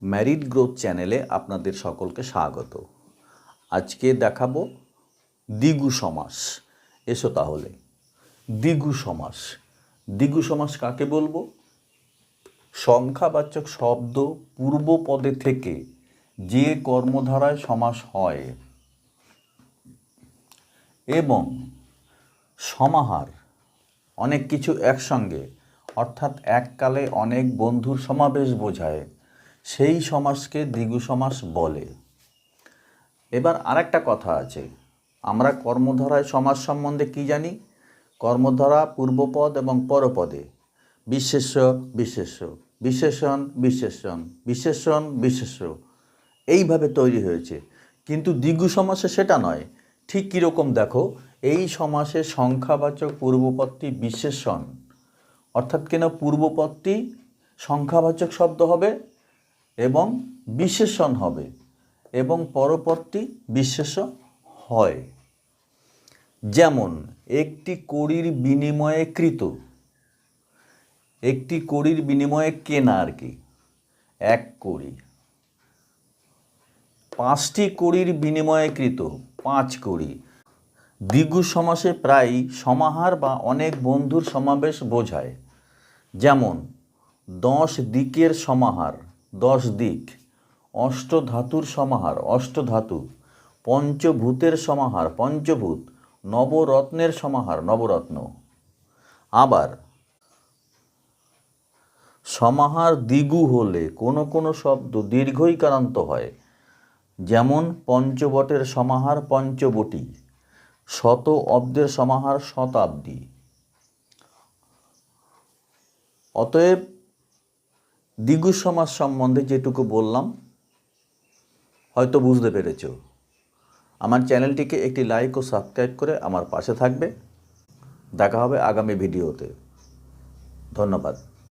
Married growth চ্যানেলে আপনাদের সকলকে স্বাগত। আজকে দেখাবো দ্বিগু সমাস। এসো তাহলে। দ্বিগু সমাস। দ্বিগু সমাস কাকে বলবো? সংখ্যাবাচক শব্দ পূর্বপদে থেকে যে কর্মধারায় সমাস হয় এবং সমাহার অনেক কিছু একসঙ্গে অর্থাৎ এককালে অনেক বন্ধুর সমাবেশ বোঝায়, সেই সমাসকে দ্বিগু সমাস বলে। এবার আরেকটা কথা আছে, আমরা কর্মধারায় সমাস সম্বন্ধে কি জানি? কর্মধারা পূর্বপদ এবং পরপদে বিশেষ্য বিশেষ্য, বিশেষণ বিশেষণ, বিশেষণ বিশেষ্য, এইভাবে তৈরি হয়েছে। কিন্তু দ্বিগু সমাসে সেটা নয়। ঠিক কীরকম দেখো, এই সমাসে সংখ্যাবাচক পূর্বপদটি বিশেষণ, অর্থাৎ কেন পূর্বপদটি সংখ্যাবাচক শব্দ হবে এবং বিশেষণ হবে এবং পরপদটি বিশেষ্য হয়। যেমন একটি কড়ির বিনিময়ে কৃত, একটি কড়ির বিনিময়ে কেনা আর কি, এক কড়ি। পাঁচটি কড়ির বিনিময়ে কৃত, পাঁচ কড়ি। দ্বিগু সমাসে প্রায় সমাহার বা অনেক বন্ধুর সমাবেশ বোঝায়। যেমন 10 দিকের সমাহার, 10 দিক। অষ্টধাতুর সমাহার, অষ্টধাতু। পঞ্চভূতের সমাহার, পঞ্চভূত। নবরত্নের সমাহার, নবরত্ন। আবার সমাহার দ্বিগু হলে কোনো কোনো শব্দ দীর্ঘইকারান্ত হয়। যেমন পঞ্চবটের সমাহার, পঞ্চবটি। শত অব্দের সমাহার, শতাব্দী। অতএব দ্বিগু সমাস সম্বন্ধে যেটুকু বললাম হয়তো বুঝতে পেরেছ। আমার চ্যানেলটিকে একটি লাইক ও সাবস্ক্রাইব করে আমার পাশে থাকবে। দেখা হবে আগামী ভিডিওতে। ধন্যবাদ।